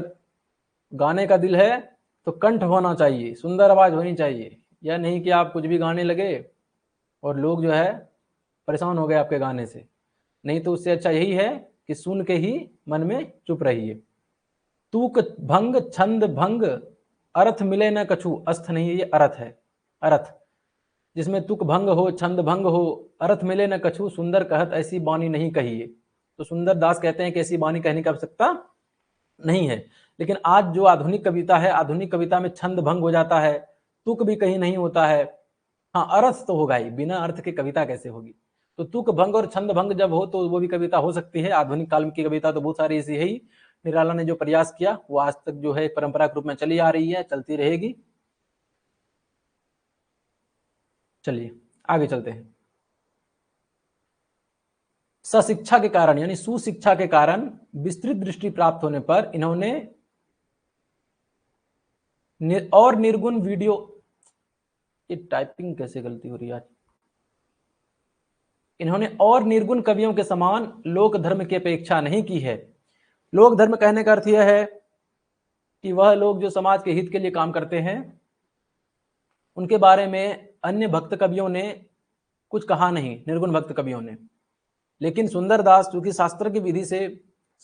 गाने का दिल है तो कंठ होना चाहिए, सुंदर आवाज होनी चाहिए। यह नहीं कि आप कुछ भी गाने लगे और लोग जो है परेशान हो गए आपके गाने से। नहीं तो उससे अच्छा यही है कि सुन के ही मन में चुप रहिए। तूक भंग छंद भंग अर्थ मिले न कछु। अस्थ नहीं है, ये अर्थ है। अर्थ जिसमें तुक भंग हो, छंद भंग हो, अर्थ मिले न कछु। सुंदर कहत ऐसी बानी नहीं कहिए। तो सुंदर दास कहते हैं कि ऐसी बानी कहने की आवश्यकता नहीं है। लेकिन आज जो आधुनिक कविता है, आधुनिक कविता में छंद भंग हो जाता है, तुक भी कहीं नहीं होता है। हाँ, अर्थ तो होगा ही, बिना अर्थ के कविता कैसे होगी? तो तुक भंग और छंद भंग जब हो तो वो भी कविता हो सकती है। आधुनिक काल की कविता तो बहुत सारी ऐसी है ही। निराला ने जो प्रयास किया वो आज तक जो है परंपरा के रूप में चली आ रही है, चलती रहेगी। चलिए आगे चलते हैं। सशिक्षा के कारण यानी सुशिक्षा के कारण विस्तृत दृष्टि प्राप्त होने पर इन्होंने और निर्गुण वीडियो, ये टाइपिंग कैसे गलती हो रही है आज। इन्होंने और निर्गुण कवियों के समान लोक धर्म की अपेक्षा नहीं की है। लोक धर्म कहने का अर्थ यह है कि वह लोग जो समाज के हित के लिए काम करते हैं उनके बारे में अन्य भक्त कवियों ने कुछ कहा नहीं, निर्गुण भक्त कवियों ने। लेकिन सुंदरदास चूंकि शास्त्र की विधि से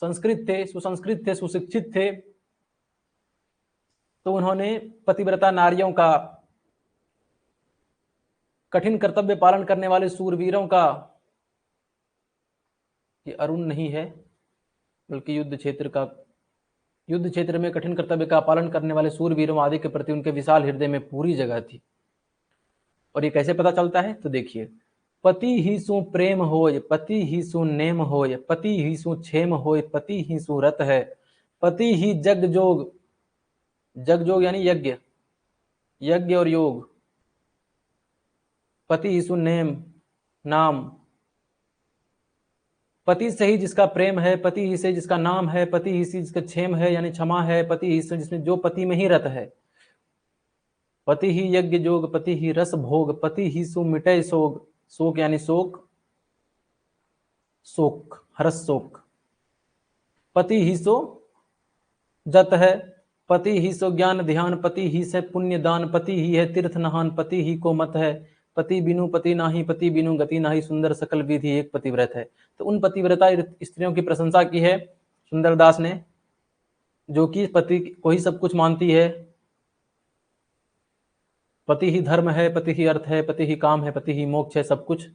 संस्कृत थे, सुसंस्कृत थे, सुशिक्षित थे, तो उन्होंने पतिव्रता नारियों का, कठिन कर्तव्य पालन करने वाले सूरवीरों का, ये अरुण नहीं है बल्कि युद्ध क्षेत्र का, युद्ध क्षेत्र में कठिन कर्तव्य का पालन करने वाले सूरवीरों आदि के प्रति उनके विशाल हृदय में पूरी जगह थी। और ये कैसे पता चलता है तो देखिए, पति ही सु प्रेम होय, पति ही सु नेम होय, पति ही सु क्षेम होय, पति ही सु रत है, पति ही जग जोग, जग जोग यानी यज्ञ, यज्ञ और योग, पति ही सु नेम नाम, पति से ही जिसका प्रेम है, पति ही से जिसका नाम है, पति ही से जिसका क्षेम है यानी क्षमा है, पति ही से जिसमें जो पति में ही रत है, पति ही यज्ञ जोग, पति ही रस भोग, पति ही सु मिटे शोक, शोक यानी शोक, शोक हर्ष शोक, पति ही सो जत है, पति ही सो ज्ञान ध्यान, पति ही से पुण्य दान, पति ही है तीर्थ नहान, पति ही को मत है, पति बिनु पति नाही, पति बिनु गति नाही, सुंदर सकल विधि एक पतिव्रत है। तो उन पतिव्रता स्त्रियों की प्रशंसा की है सुंदरदास ने, जो कि पति को ही सब कुछ मानती है। पति ही धर्म है, पति ही अर्थ है, पति ही काम है, पति ही मोक्ष है, सब कुछ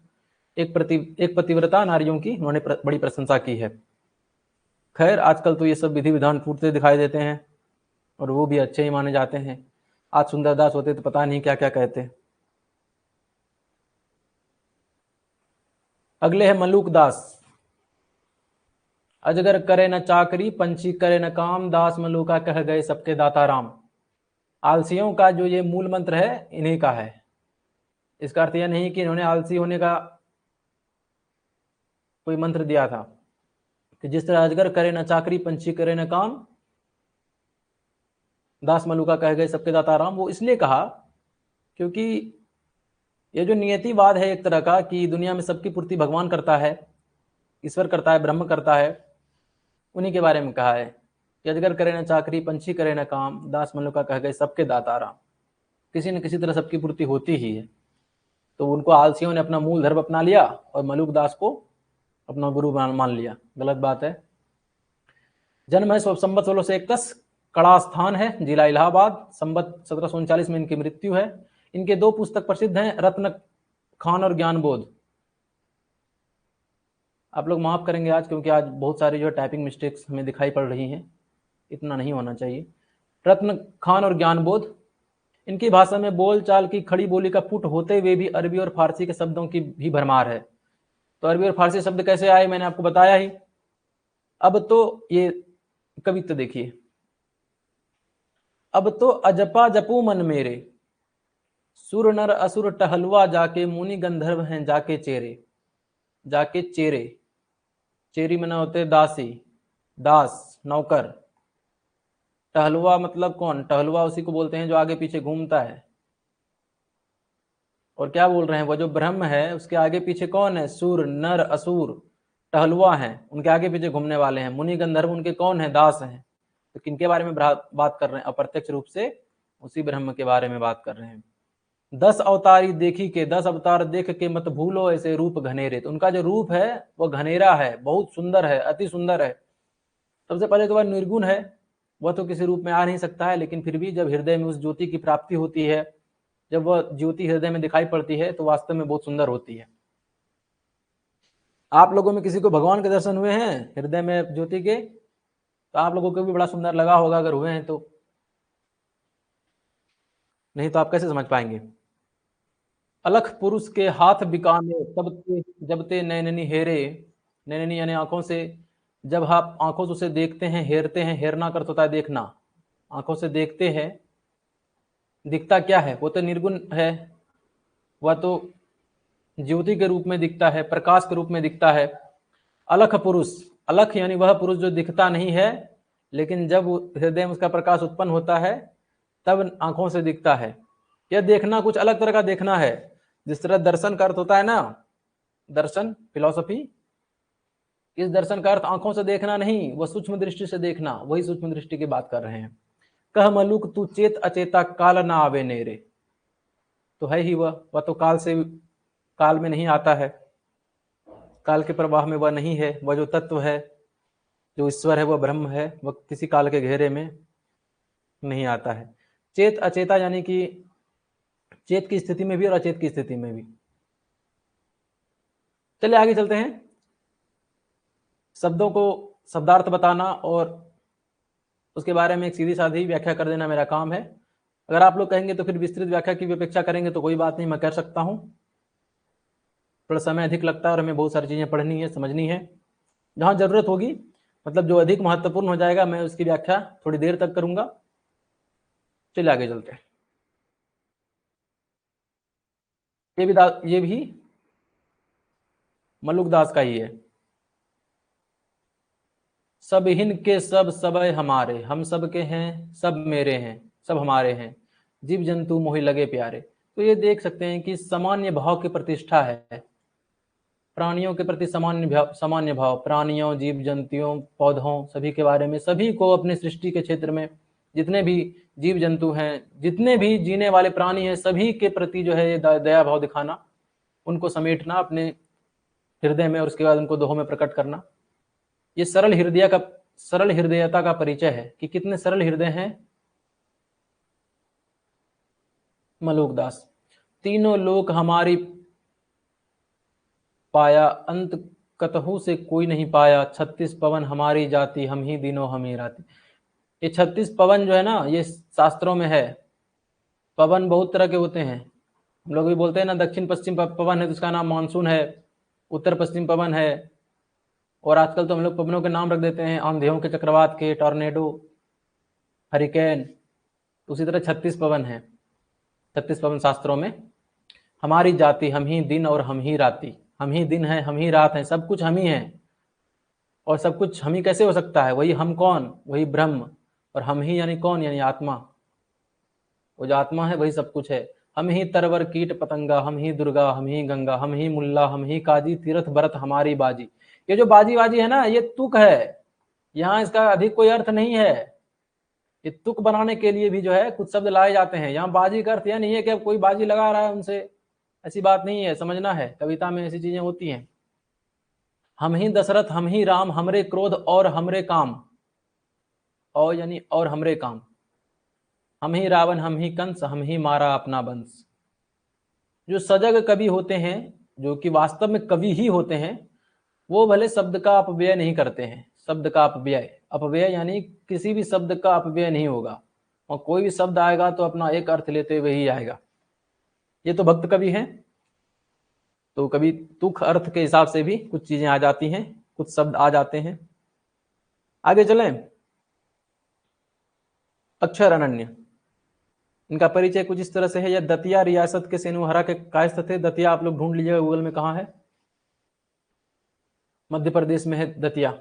एक पतिव्रता नारियों की उन्होंने बड़ी प्रशंसा की है। खैर आजकल तो ये सब विधि विधान टूटते दिखाई देते हैं और वो भी अच्छे ही माने जाते हैं। आज सुंदरदास होते तो पता नहीं क्या क्या कहते। अगले है मलूक दास। अजगर करे न चाकरी, पंछी करे न काम, दास मलूका कह गए सबके दाता राम। आलसियों का जो ये मूल मंत्र है इन्हीं का है। इसका अर्थ यह नहीं कि इन्होंने आलसी होने का कोई मंत्र दिया था कि जिस तरह अजगर करे न चाकरी, पंछी करे न काम, दास मलूका कह गए सबके दाता राम, वो इसलिए कहा क्योंकि ये जो नियतिवाद है एक तरह का कि दुनिया में सबकी पूर्ति भगवान करता है, ईश्वर करता है, ब्रह्म करता है, उन्हीं के बारे में कहा है कि अजगर करे न चाकरी, पंछी करे न काम, दास मलूका कह गए सबके दाता राम। किसी न किसी तरह सबकी पूर्ति होती ही है। तो उनको आलसियों ने अपना मूल धर्म अपना लिया और मलूक दास को अपना गुरु मान लिया। गलत बात है। जन्म है संवत 1631, कड़ा स्थान है जिला इलाहाबाद, संवत 1739 में इनकी मृत्यु है। इनके दो पुस्तक प्रसिद्ध हैं, रत्न खान और ज्ञानबोध। आप लोग माफ करेंगे आज, क्योंकि आज बहुत सारी जो टाइपिंग मिस्टेक्स हमें दिखाई पड़ रही हैं, इतना नहीं होना चाहिए। रत्न खान और ज्ञानबोध। इनकी भाषा में बोल चाल की खड़ी बोली का पुट होते हुए भी अरबी और फारसी के शब्दों की भी भरमार है। तो अरबी और फारसी शब्द कैसे आए मैंने आपको बताया ही। अब तो ये कविता देखिए। अब तो अजपा जपू मन मेरे, सुर नर असुर टहलुआ जाके, मुनि गंधर्व हैं जाके चेरे। जाके चेरे, चेरी मना होते दासी, दास नौकर। टहलुआ मतलब कौन? टहलुआ उसी को बोलते हैं जो आगे पीछे घूमता है। और क्या बोल रहे हैं, वो जो ब्रह्म है उसके आगे पीछे कौन है? सुर नर असुर टहलुआ हैं, उनके आगे पीछे घूमने वाले हैं। मुनि गंधर्व उनके कौन है? दास हैं। तो किनके बारे में बात कर रहे हैं? अप्रत्यक्ष रूप से उसी ब्रह्म के बारे में बात कर रहे हैं। 10 अवतारी देखी के, 10 अवतार देख के मत भूलो ऐसे रूप घनेरे। तो उनका जो रूप है वो घनेरा है, बहुत सुंदर है, अति सुंदर है। सबसे पहले तो वह निर्गुण है, वह तो किसी रूप में आ नहीं सकता है, लेकिन फिर भी जब हृदय में उस ज्योति की प्राप्ति होती है, जब वह ज्योति हृदय में दिखाई पड़ती है तो वास्तव में बहुत सुंदर होती है। आप लोगों में किसी को भगवान के दर्शन हुए हैं हृदय में ज्योति के? तो आप लोगों को भी बड़ा सुंदर लगा होगा, अगर हुए हैं तो। नहीं तो आप कैसे समझ पाएंगे? अलख पुरुष के हाथ बिकाने, जब ते नैननी हेरे। नैननी यानी आंखों से, जब आप आंखों से उसे देखते हैं, हेरते हैं, हेरना का अर्थ होता है देखना, आंखों से देखते हैं। दिखता क्या है? वो तो निर्गुण है, वह तो ज्योति के रूप में दिखता है, प्रकाश के रूप में दिखता है। अलख पुरुष, अलख यानी वह पुरुष जो दिखता नहीं है, लेकिन जब हृदय में उसका प्रकाश उत्पन्न होता है तब आंखों से दिखता है। यह देखना कुछ अलग तरह का देखना है। जिस तरह दर्शन का अर्थ होता है ना, दर्शन फिलॉसफी, इस दर्शन का अर्थ आंखों से देखना नहीं, वह सूक्ष्म दृष्टि से देखना, वही सूक्ष्म दृष्टि की बात कर रहे हैं। कह मलुक तू चेत अचेता, काल ना आवे नेरे। तो है ही वह तो काल से, काल में नहीं आता है, काल के प्रवाह में वह नहीं है। वह जो तत्व है, जो ईश्वर है, वह ब्रह्म है, वह किसी काल के घेरे में नहीं आता है। चेत अचेता यानी कि चेत की स्थिति में भी और अचेत की स्थिति में भी। चलिए आगे चलते हैं। शब्दों को शब्दार्थ बताना और उसके बारे में एक सीधी साधी व्याख्या कर देना मेरा काम है। अगर आप लोग कहेंगे तो फिर विस्तृत व्याख्या की भी अपेक्षा करेंगे तो कोई बात नहीं, मैं कर सकता हूं। थोड़ा समय अधिक लगता है और हमें बहुत सारी चीजें पढ़नी है, समझनी है। जहां जरूरत होगी, मतलब जो अधिक महत्वपूर्ण हो जाएगा, मैं उसकी व्याख्या थोड़ी देर तक करूंगा। चलिए आगे चलते हैं। ये भी मलुक दास का ही है। सब हिन के सब सबय हमारे, हम सब के हैं, सब मेरे हैं, सब हमारे हैं, जीव जंतु मोहि लगे प्यारे। तो ये देख सकते हैं कि सामान्य भाव की प्रतिष्ठा है, प्राणियों के प्रति सामान्य भाव, प्राणियों, जीव जंतुओं, पौधों, सभी के बारे में, सभी को अपने सृष्टि के क्षेत्र में जितने भी जीव जंतु हैं, जितने भी जीने वाले प्राणी हैं, सभी के प्रति जो है ये दया भाव दिखाना, उनको समेटना अपने हृदय में और उसके बाद उनको दोहों में प्रकट करना। ये सरल हृदयता का परिचय है कि कितने सरल हृदय हैं मलुक दास। तीनों लोक हमारी पाया, अंत कतहु से कोई नहीं पाया, 36 पवन हमारी जाति, हम ही दिनों हम ही राति। ये 36 पवन जो है ना, ये शास्त्रों में है। पवन बहुत तरह के होते हैं, हम लोग भी बोलते हैं ना दक्षिण पश्चिम पवन है तो उसका नाम मानसून है, उत्तर पश्चिम पवन है, और आजकल तो हम लोग पवनों के नाम रख देते हैं, आंधियों के, चक्रवात के, टॉर्नेडो, हरिकेन। उसी तरह 36 पवन है, 36 पवन शास्त्रों में। हमारी जाति हम ही दिन और हम ही राति, हम ही दिन है हम ही रात है, सब कुछ हम ही है। और सब कुछ हम ही कैसे हो सकता है? वही हम कौन? वही ब्रह्म। और हम ही यानी कौन? यानी आत्मा। वो जो आत्मा है वही सब कुछ है। हम ही तरवर कीट पतंगा, हम ही दुर्गा, हम ही गंगा, हम ही मुल्ला, हम ही काजी, तीर्थ भरत हमारी बाजी। ये जो बाजी बाजी है ना, ये तुक है, यहाँ इसका अधिक कोई अर्थ नहीं है। ये तुक बनाने के लिए भी जो है कुछ शब्द लाए जाते हैं। यहाँ बाजी का अर्थ यह नहीं है कि अब कोई बाजी लगा रहा है उनसे, ऐसी बात नहीं है, समझना है, कविता में ऐसी चीजें होती हैं। हम ही दशरथ, हम ही राम, हमरे क्रोध और हमरे काम, और यानी और हमरे काम। हम ही रावण, हम ही कंस, हम ही मारा अपना वंश। जो सजग कवि होते हैं, जो कि वास्तव में कवि ही होते हैं, वो भले शब्द का अपव्यय नहीं करते हैं। शब्द का अपव्यय, अपव्यय यानी किसी भी शब्द का अपव्यय नहीं होगा, और कोई भी शब्द आएगा तो अपना एक अर्थ लेते हुए ही आएगा। ये तो भक्त कवि हैं, तो कभी तुक अर्थ के हिसाब से भी कुछ चीजें आ जाती हैं, कुछ शब्द आ जाते हैं। आगे चलें। अक्षर अनन्य, इनका परिचय कुछ इस तरह से है। यह दतिया रियासत के सेनुहरा के कायस्थ थे। दतिया आप लोग ढूंढ लीजिएगा गूगल में, कहाँ है, मध्य प्रदेश में है दतिया।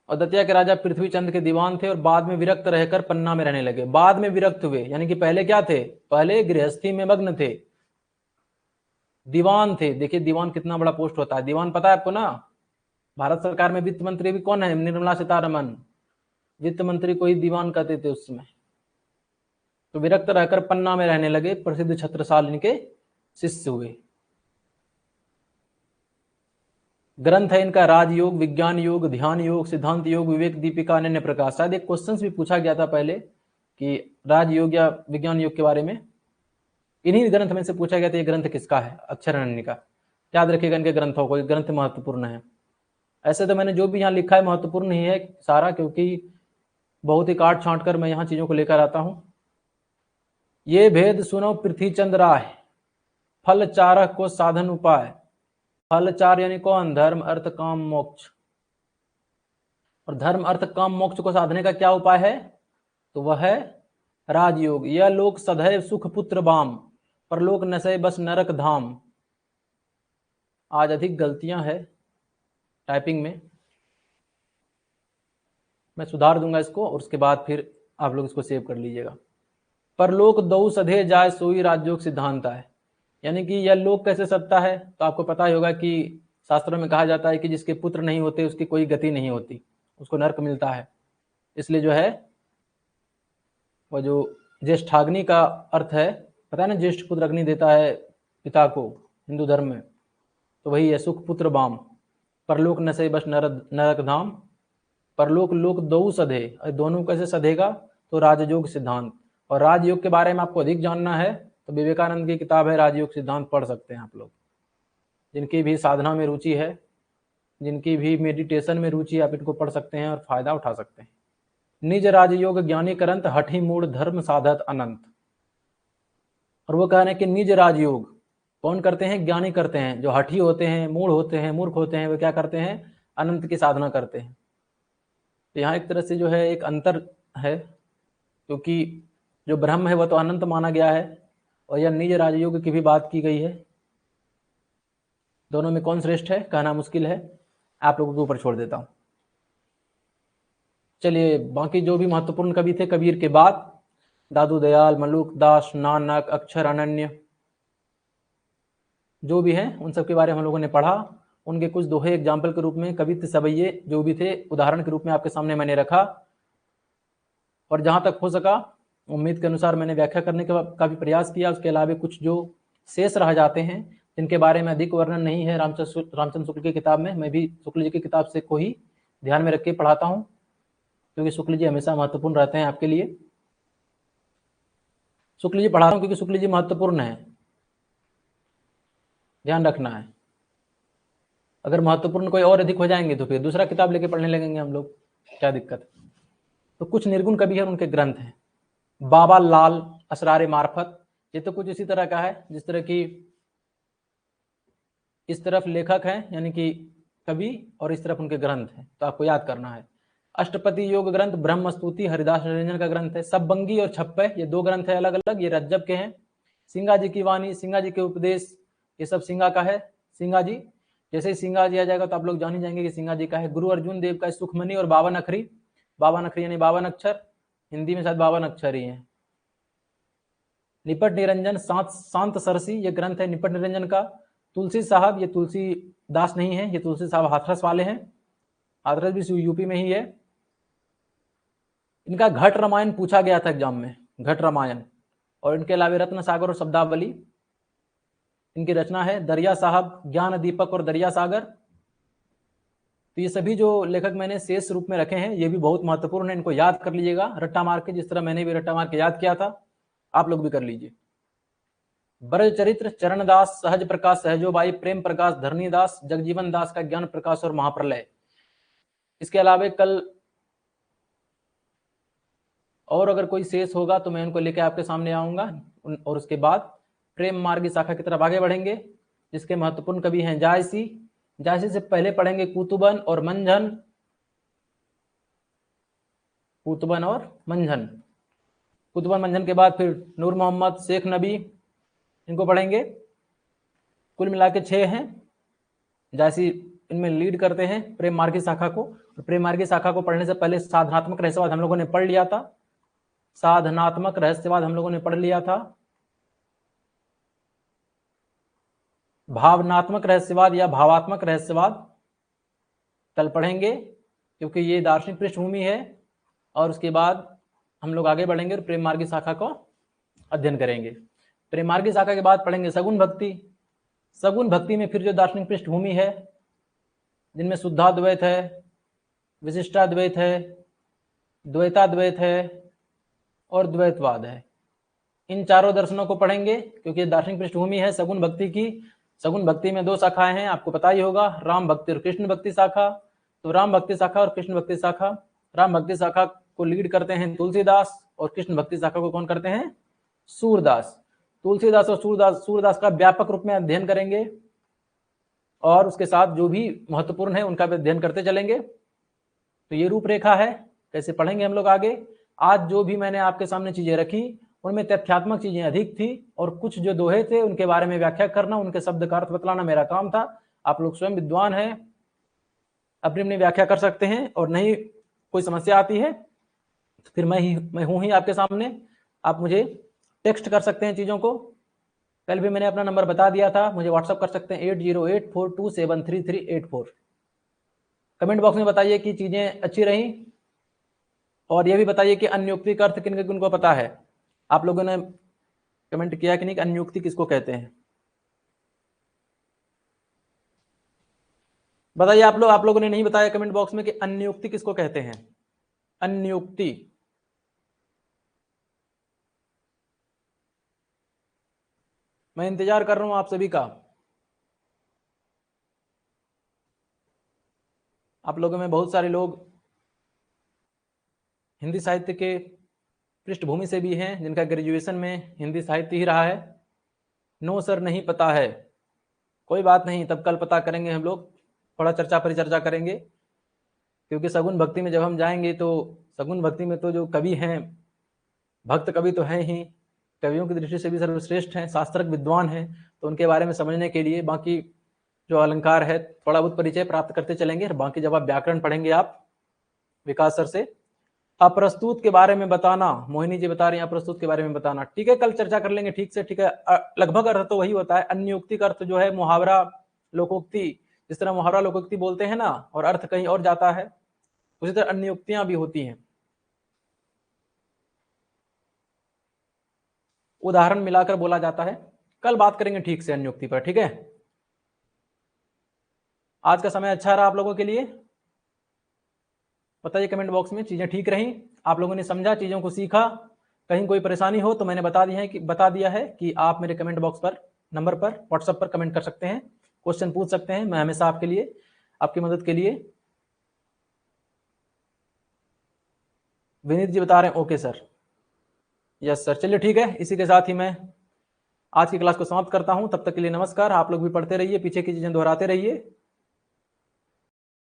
और दतिया के राजा पृथ्वीचंद के दीवान थे, और बाद में विरक्त रहकर पन्ना में रहने लगे। बाद में विरक्त हुए, यानी कि पहले क्या थे? पहले गृहस्थी में मग्न थे, दीवान थे। देखिए दीवान कितना बड़ा पोस्ट होता है, दीवान पता है आपको ना? भारत सरकार में वित्त मंत्री भी कौन है? निर्मला सीतारमन, वित्त मंत्री को ही दीवान कहते थे उस समय। तो विरक्त रहकर पन्ना में रहने लगे, प्रसिद्ध छत्रसाल इनके शिष्य हुए। ग्रंथ है इनका राजयोग, विज्ञान योग, ध्यान योग, सिद्धांत योग, विवेक दीपिका, अनन्य प्रकाश। शायद एक क्वेश्चन भी पूछा गया था पहले कि राजयोग या विज्ञान योग के बारे में, इन्हीं ग्रंथ में से पूछा गया था ये ग्रंथ किसका है, अक्षर अनन्य का। याद रखिएगा इनके ग्रंथों को, ग्रंथ महत्वपूर्ण है। ऐसे तो मैंने जो भी यहाँ लिखा है महत्वपूर्ण ही है सारा, क्योंकि बहुत ही काट छांट कर मैं यहाँ चीजों को लेकर आता हूँ। ये भेद सुनो पृथ्वीचंद राय, फल चारक को साधन उपाय। फल चार यानी कौन? धर्म अर्थ काम मोक्ष। और धर्म अर्थ काम मोक्ष को साधने का क्या उपाय है? तो वह है राजयोग। यह लोक सदैव सुख पुत्र बाम, परलोक नशे बस नरक धाम। आज अधिक गलतियां हैं टाइपिंग में, मैं सुधार दूंगा इसको, और उसके बाद फिर आप लोग इसको सेव कर लीजिएगा। परलोक दौ सधे जाय सोई राजयोग सिद्धांत है, यानी कि यह लोक कैसे सधता है? तो आपको पता ही होगा कि शास्त्रों में कहा जाता है कि जिसके पुत्र नहीं होते उसकी कोई गति नहीं होती, उसको नरक मिलता है। इसलिए जो है वह जो ज्येष्ठाग्नि का अर्थ है, पता है ना, ज्येष्ठ पुत्र अग्नि देता है पिता को हिंदू धर्म में, तो वही है सुख पुत्र बाम, परलोक नशे बस नरक धाम। परलोक लोक दो सधे, दोनों कैसे सधेगा? तो राजयोग सिद्धांत। और राजयोग के बारे में आपको अधिक जानना है तो विवेकानंद की किताब है राजयोग सिद्धांत, पढ़ सकते हैं आप लोग। जिनकी भी साधना में रुचि है, जिनकी भी मेडिटेशन में रुचि है, आप इनको पढ़ सकते हैं और फायदा उठा सकते हैं। निज राजयोग ज्ञानी करंत, हठि मूढ़ धर्म साधत अनंत। और वो कह रहे हैं कि निज राजयोग कौन करते हैं? ज्ञानी करते हैं। जो हठी होते हैं, मूढ़ होते हैं, मूर्ख होते हैं, वे क्या करते हैं? अनंत की साधना करते हैं। तो यहाँ एक तरह से जो है एक अंतर है, क्योंकि जो ब्रह्म है वह तो अनंत माना गया है, और यह निज राजयोग की भी बात की गई है। दोनों में कौन श्रेष्ठ है कहना मुश्किल है, आप लोगों के ऊपर छोड़ देता हूं। चलिए बाकी जो भी महत्वपूर्ण कवि थे कबीर के बाद, दादू दयाल, मलुक दास, नानक, अक्षर अनन्य, जो भी हैं उन सब के बारे में हम लोगों ने पढ़ा। उनके कुछ दोहे एग्जाम्पल के रूप में, कवित्व सवैये जो भी थे उदाहरण के रूप में आपके सामने मैंने रखा, और जहां तक हो सका उम्मीद के अनुसार मैंने व्याख्या करने का भी प्रयास किया। उसके अलावा कुछ जो शेष रह जाते हैं जिनके बारे में अधिक वर्णन नहीं है रामचंद्र शुक्ल की किताब में, मैं भी शुक्ल जी की किताब से को ही ध्यान में रख के पढ़ाता हूँ, क्योंकि शुक्ल जी हमेशा महत्वपूर्ण रहते हैं आपके लिए। शुक्ल जी पढ़ाता हूँ क्योंकि शुक्ल जी महत्वपूर्ण है, ध्यान रखना है। अगर महत्वपूर्ण कोई और अधिक हो जाएंगे तो फिर दूसरा किताब लेके पढ़ने लगेंगे हम लोग, क्या दिक्कत है। तो कुछ निर्गुण कवि है, उनके ग्रंथ हैं। बाबा लाल असरारे मार्फत, ये तो कुछ इसी तरह का है जिस तरह की इस तरफ लेखक हैं यानी कि कवि और इस तरफ उनके ग्रंथ हैं, तो आपको याद करना है। अष्टपति योग ग्रंथ ब्रह्म स्तुति हरिदास निरंजन का ग्रंथ है। सबबंगी और छप्पे ये दो ग्रंथ है अलग अलग, ये रज्जब के हैं। सिंगा जी की वाणी, सिंगा जी के उपदेश, ये सब सिंगा का है। सिंगा जी, जैसे ही सिंगा जी आ जाएगा तो आप लोग जान ही जाएंगे कि सिंगा जी का है। गुरु अर्जुन देव का सुखमणि और 52 अखरी, 52 अखरी यानी 52 अक्षर, हिंदी में शायद 52 अक्षर ही है। निपट निरंजन शांत सरसी ये ग्रंथ है निपट निरंजन का। तुलसी साहब, ये तुलसी दास नहीं है, ये तुलसी साहब हाथरस वाले हैं, हाथरस भी यूपी में ही है। इनका घट रामायण पूछा गया था एग्जाम में, घट रामायण। और इनके अलावा रत्न सागर और शब्दावली इनकी रचना है। दरिया साहब ज्ञान दीपक और दरिया सागर। तो ये सभी जो लेखक मैंने शेष रूप में रखे हैं ये भी बहुत महत्वपूर्ण है, इनको याद कर लीजिएगा रट्टा मार के, जिस तरह मैंने भी रट्टा मार के याद किया था, आप लोग भी कर लीजिए। ब्रज चरित्र चरणदास, सहज प्रकाश सहजोबाई, प्रेम प्रकाश धरणीदास, जगजीवन दास का ज्ञान प्रकाश और महाप्रलय। इसके अलावा कल और अगर कोई शेष होगा तो मैं उनको लेकर आपके सामने आऊंगा। और उसके बाद प्रेम मार्गी शाखा की तरफ आगे बढ़ेंगे, जिसके महत्वपूर्ण कवि हैं जायसी। जायसी से पहले पढ़ेंगे कुतुबन और मंझन, कुतुबन और मंझन। कुतुबन मंझन के बाद फिर नूर मोहम्मद, शेख नबी, इनको पढ़ेंगे। कुल मिला के 6 हैं। जायसी इनमें लीड करते हैं प्रेम मार्गी शाखा को। प्रेम मार्गी शाखा को पढ़ने से पहले साधनात्मक रहस्यवाद हम लोगों ने पढ़ लिया था, साधनात्मक रहस्यवाद हम लोगों ने पढ़ लिया था। भावनात्मक रहस्यवाद या भावात्मक रहस्यवाद कल पढ़ेंगे, क्योंकि ये दार्शनिक पृष्ठभूमि है। और उसके बाद हम लोग आगे बढ़ेंगे और प्रेम मार्गी शाखा को अध्ययन करेंगे। प्रेम मार्गी शाखा के बाद पढ़ेंगे सगुण भक्ति। सगुण भक्ति में फिर जो दार्शनिक पृष्ठभूमि है, जिनमें शुद्धाद्वैत है, विशिष्टाद्वैत है, द्वैताद्वैत है और द्वैतवाद है, इन चारों दर्शनों को पढ़ेंगे, क्योंकि दार्शनिक पृष्ठभूमि है सगुण भक्ति की। सगुण भक्ति में 2 शाखाएं हैं, आपको पता ही होगा, राम भक्ति और कृष्ण भक्ति शाखा। तो राम भक्ति शाखा और कृष्ण भक्ति शाखा, राम भक्ति शाखा को लीड करते हैं तुलसीदास और कृष्ण भक्ति शाखा को कौन करते हैं? सूरदास। तुलसीदास और सूरदास का व्यापक रूप में अध्ययन करेंगे और उसके साथ जो भी महत्वपूर्ण है उनका भी अध्ययन करते चलेंगे। तो ये रूपरेखा है, कैसे पढ़ेंगे हम लोग आगे। आज जो भी मैंने आपके सामने चीजें रखी उनमें तथ्यात्मक चीजें अधिक थी और कुछ जो दोहे थे उनके बारे में व्याख्या करना, उनके शब्द का अर्थ बतलाना मेरा काम था। आप लोग स्वयं विद्वान हैं, अपनी अपनी व्याख्या कर सकते हैं, और नहीं कोई समस्या आती है तो फिर मैं हूं ही आपके सामने। आप मुझे टेक्स्ट कर सकते हैं चीजों को। कल भी मैंने अपना नंबर बता दिया था, मुझे व्हाट्सअप कर सकते हैं 8084273384। कमेंट बॉक्स में बताइए कि चीजें अच्छी रही, और यह भी बताइए कि अन्योक्ति का अर्थ किन किन को पता है। आप लोगों ने कमेंट किया कि नहीं, अन्योक्ति किसको कहते हैं? बताइए आप लोगों ने नहीं बताया कमेंट बॉक्स में कि अन्योक्ति किसको कहते हैं। अन्योक्ति, मैं इंतजार कर रहा हूं आप सभी का। आप लोगों में बहुत सारे लोग हिंदी साहित्य के पृष्ठभूमि से भी हैं, जिनका ग्रेजुएशन में हिंदी साहित्य ही रहा है। नो सर नहीं पता है, कोई बात नहीं, तब कल पता करेंगे हम लोग, थोड़ा चर्चा परिचर्चा करेंगे। क्योंकि सगुण भक्ति में जब हम जाएंगे तो सगुण भक्ति में तो जो कवि हैं, भक्त कवि तो हैं ही, कवियों की दृष्टि से भी सर्वश्रेष्ठ हैं, शास्त्रक विद्वान हैं, तो उनके बारे में समझने के लिए बाकी जो अलंकार है थोड़ा बहुत परिचय प्राप्त करते चलेंगे। बाकी जब आप व्याकरण पढ़ेंगे आप विकास सर से, अप्रस्तुत के बारे में बताना, मोहिनी जी बता रही हैं अप्रस्तुत के बारे में बताना। ठीक है, कल चर्चा कर लेंगे ठीक से, ठीक है। लगभग अर्थ तो वही होता है। अन्योक्ति का अर्थ जो है मुहावरा लोकोक्ति, जिस तरह मुहावरा लोकोक्ति बोलते हैं ना और अर्थ कहीं और जाता है, उसी तरह अन्योक्तियां भी होती हैं, उदाहरण मिलाकर बोला जाता है। कल बात करेंगे ठीक से अन्योक्ति पर, ठीक है। आज का समय अच्छा रहा आप लोगों के लिए? बताइए कमेंट बॉक्स में, चीजें ठीक रही, आप लोगों ने समझा, चीजों को सीखा। कहीं कोई परेशानी हो तो मैंने बता दिया है कि आप मेरे कमेंट बॉक्स पर, नंबर पर, व्हाट्सएप पर कमेंट कर सकते हैं, क्वेश्चन पूछ सकते हैं, मैं हमेशा आपके लिए, आपकी मदद के लिए। विनीत जी बता रहे हैं ओके सर, यस सर। चलिए ठीक है, इसी के साथ ही मैं आज की क्लास को समाप्त करता हूं। तब तक के लिए नमस्कार। आप लोग भी पढ़ते रहिए, पीछे की चीजें दोहराते रहिए।